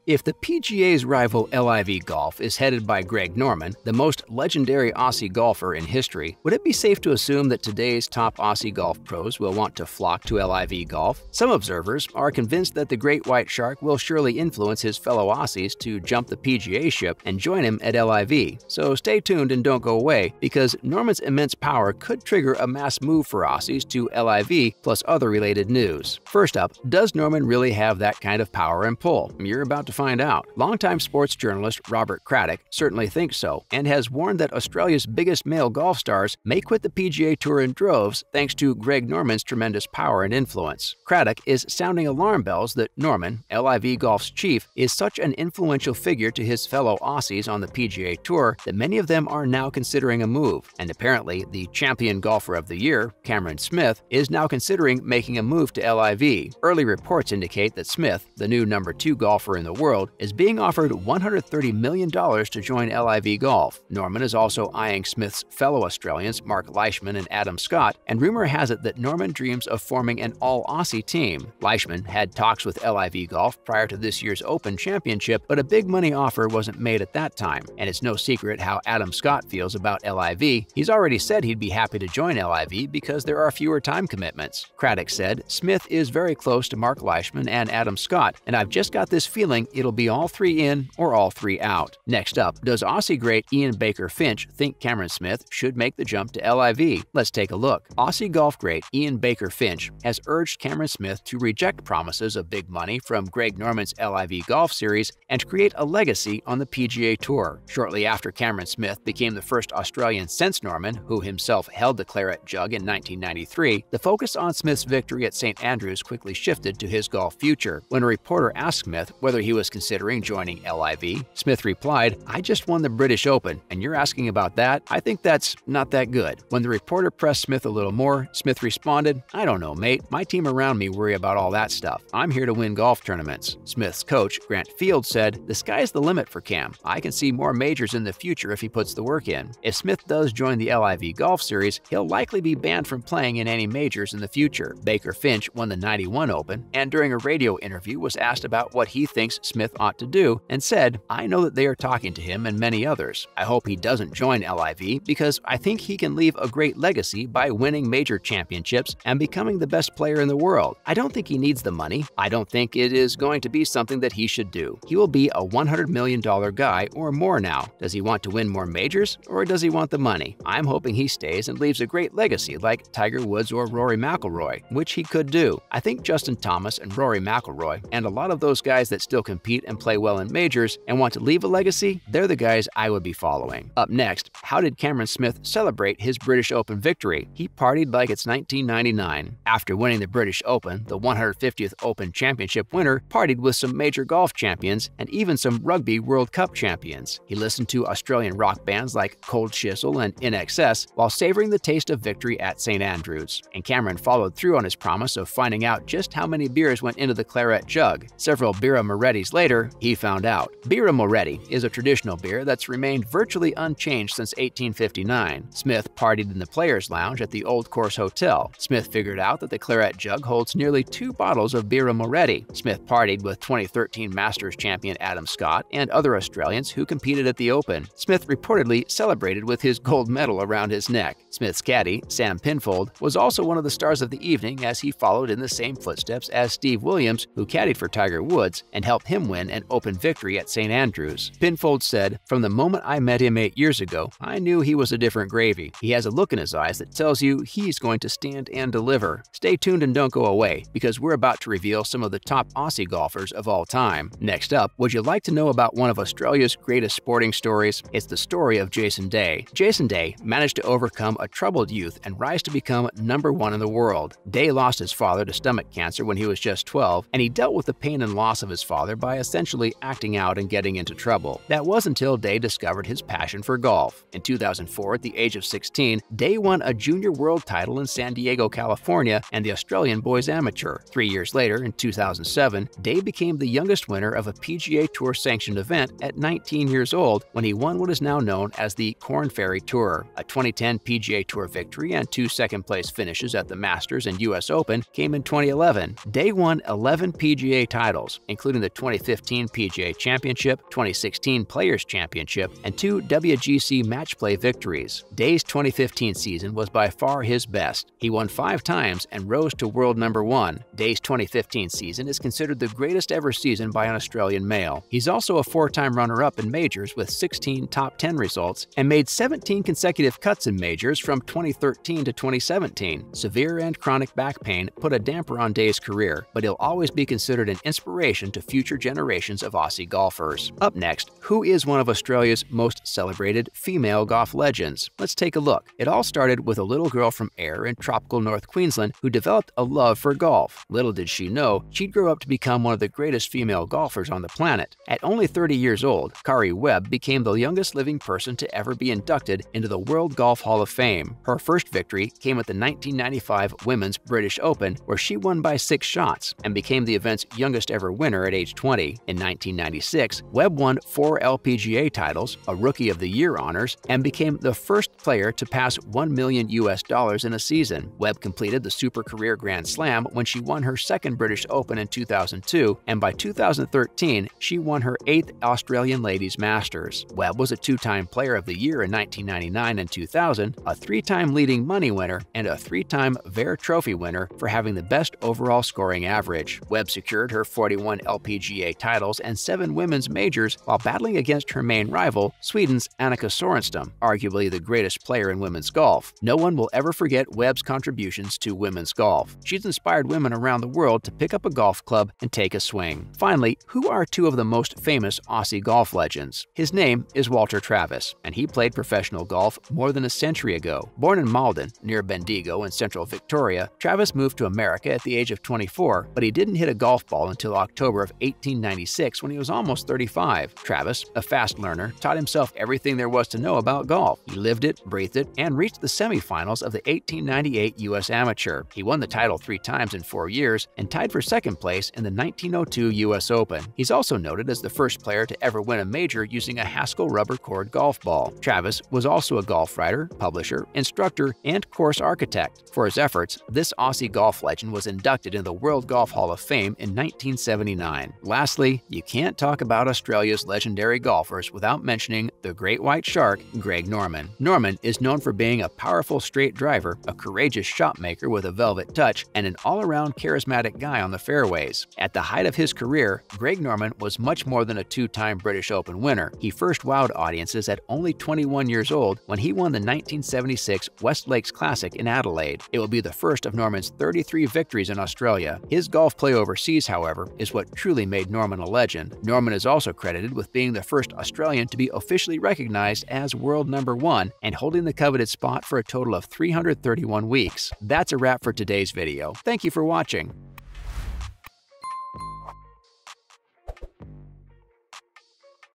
If the PGA's rival LIV Golf is headed by Greg Norman, the most legendary Aussie golfer in history, would it be safe to assume that today's top Aussie golf pros will want to flock to LIV Golf? Some observers are convinced that the great white shark will surely influence his fellow Aussies to jump the PGA ship and join him at LIV. So stay tuned and don't go away, because Norman's immense power could trigger a mass move for Aussies to LIV plus other related news. First up, does Norman really have that kind of power and pull? You're about to find out. Longtime sports journalist Robert Crash certainly thinks so, and has warned that Australia's biggest male golf stars may quit the PGA Tour in droves thanks to Greg Norman's tremendous power and influence. Cradock is sounding alarm bells that Norman, LIV Golf's chief, is such an influential figure to his fellow Aussies on the PGA Tour that many of them are now considering a move. And apparently, the champion golfer of the year, Cameron Smith, is now considering making a move to LIV. Early reports indicate that Smith, the new #2 golfer in the world, is being offered $130 million to join LIV Golf. Norman is also eyeing Smith's fellow Australians Marc Leishman and Adam Scott, and rumor has it that Norman dreams of forming an all-Aussie team. Leishman had talks with LIV Golf prior to this year's Open Championship, but a big money offer wasn't made at that time, and it's no secret how Adam Scott feels about LIV. He's already said he'd be happy to join LIV because there are fewer time commitments. Cradock said, "Smith is very close to Marc Leishman and Adam Scott, and I've just got this feeling it'll be all three in or all three out." Next up, does Aussie great Ian Baker Finch think Cameron Smith should make the jump to LIV? Let's take a look. Aussie golf great Ian Baker Finch has urged Cameron Smith to reject promises of big money from Greg Norman's LIV Golf Series and create a legacy on the PGA Tour. Shortly after Cameron Smith became the first Australian since Norman, who himself held the claret jug in 1993, the focus on Smith's victory at St Andrews quickly shifted to his golf future. When a reporter asked Smith whether he was considering joining LIV, Smith replied, "I just won the British Open, and you're asking about that? I think that's not that good." When the reporter pressed Smith a little more, Smith responded, "I don't know, mate. My team around me worry about all that stuff. I'm here to win golf tournaments." Smith's coach, Grant Field, said, "The sky's the limit for Cam. I can see more majors in the future if he puts the work in." If Smith does join the LIV Golf Series, he'll likely be banned from playing in any majors in the future. Baker Finch won the '91 Open, and during a radio interview was asked about what he thinks Smith ought to do, and said, "I know that they are talking to him and many others. I hope he doesn't join LIV because I think he can leave a great legacy by winning major championships and becoming the best player in the world. I don't think he needs the money. I don't think it is going to be something that he should do. He will be a $100 million guy or more now. Does he want to win more majors, or does he want the money? I'm hoping he stays and leaves a great legacy like Tiger Woods or Rory McIlroy, which he could do. I think Justin Thomas and Rory McIlroy and a lot of those guys that still compete and play well in majors and want to leave a legacy, they're the guys I would be following." Up next, how did Cameron Smith celebrate his British Open victory? He partied like it's 1999. After winning the British Open, the 150th Open Championship winner partied with some major golf champions and even some Rugby World Cup champions. He listened to Australian rock bands like Cold Chisel and INXS while savoring the taste of victory at St Andrews. And Cameron followed through on his promise of finding out just how many beers went into the claret jug. Several Birra Morettis later, he found out. Birra Moretti is a traditional beer that's remained virtually unchanged since 1859. Smith partied in the Players' Lounge at the Old Course Hotel. Smith figured out that the claret jug holds nearly 2 bottles of Birra Moretti. Smith partied with 2013 Masters champion Adam Scott and other Australians who competed at the Open. Smith reportedly celebrated with his gold medal around his neck. Smith's caddy, Sam Pinfold, was also one of the stars of the evening as he followed in the same footsteps as Steve Williams, who caddied for Tiger Woods and helped him win an Open victory at St Andrews. Pinfold said, "From the moment I met him 8 years ago, I knew he was a different gravy. He has a look in his eyes that tells you he's going to stand and deliver." Stay tuned and don't go away, because we're about to reveal some of the top Aussie golfers of all time. Next up, would you like to know about one of Australia's greatest sporting stories? It's the story of Jason Day. Jason Day managed to overcome a troubled youth and rise to become #1 in the world. Day lost his father to stomach cancer when he was just 12, and he dealt with the pain and loss of his father by essentially acting out and getting into trouble. That was until Day discovered his passion for golf. In 2004, at the age of 16, Day won a junior world title in San Diego, California, and the Australian Boys Amateur. 3 years later, in 2007, Day became the youngest winner of a PGA Tour sanctioned event at 19 years old when he won what is now known as the Corn Ferry Tour. A 2010 PGA Tour victory and 2 second-place finishes at the Masters and US Open came in 2011. Day won 11 PGA titles, including the 20 2015 PGA Championship, 2016 Players Championship, and 2 WGC Match Play victories. Day's 2015 season was by far his best. He won 5 times and rose to world number 1. Day's 2015 season is considered the greatest ever season by an Australian male. He's also a 4-time runner-up in majors with 16 top 10 results and made 17 consecutive cuts in majors from 2013 to 2017. Severe and chronic back pain put a damper on Day's career, but he'll always be considered an inspiration to future generations of Aussie golfers. Up next, who is one of Australia's most celebrated female golf legends? Let's take a look. It all started with a little girl from Ayr in tropical North Queensland who developed a love for golf. Little did she know, she'd grow up to become one of the greatest female golfers on the planet. At only 30 years old, Karrie Webb became the youngest living person to ever be inducted into the World Golf Hall of Fame. Her first victory came at the 1995 Women's British Open, where she won by 6 shots and became the event's youngest ever winner at age 20. In 1996, Webb won 4 LPGA titles, a Rookie of the Year honors, and became the first player to pass $1 million in a season. Webb completed the Super Career Grand Slam when she won her second British Open in 2002, and by 2013, she won her 8th Australian Ladies Masters. Webb was a 2-time Player of the Year in 1999 and 2000, a 3-time leading money winner, and a 3-time Vare Trophy winner for having the best overall scoring average. Webb secured her 41 LPGA titles and 7 women's majors while battling against her main rival, Sweden's Annika Sorenstam, arguably the greatest player in women's golf. No one will ever forget Webb's contributions to women's golf. She's inspired women around the world to pick up a golf club and take a swing. Finally, who are 2 of the most famous Aussie golf legends? His name is Walter Travis, and he played professional golf more than a century ago. Born in Malden, near Bendigo in central Victoria, Travis moved to America at the age of 24, but he didn't hit a golf ball until October of 1896 when he was almost 35. Travis, a fast learner, taught himself everything there was to know about golf. He lived it, breathed it, and reached the semifinals of the 1898 U.S. Amateur. He won the title 3 times in 4 years and tied for second place in the 1902 U.S. Open. He's also noted as the first player to ever win a major using a Haskell rubber cord golf ball. Travis was also a golf writer, publisher, instructor, and course architect. For his efforts, this Aussie golf legend was inducted into the World Golf Hall of Fame in 1979. Lastly, you can't talk about Australia's legendary golfers without mentioning the great white shark, Greg Norman. Norman is known for being a powerful straight driver, a courageous shot maker with a velvet touch, and an all-around charismatic guy on the fairways. At the height of his career, Greg Norman was much more than a 2-time British Open winner. He first wowed audiences at only 21 years old when he won the 1976 West Lakes Classic in Adelaide. It will be the first of Norman's 33 victories in Australia. His golf play overseas, however, is what truly made Norman a legend. Norman is also credited with being the first Australian to be officially recognized as world number 1 and holding the coveted spot for a total of 331 weeks. That's a wrap for today's video. Thank you for watching.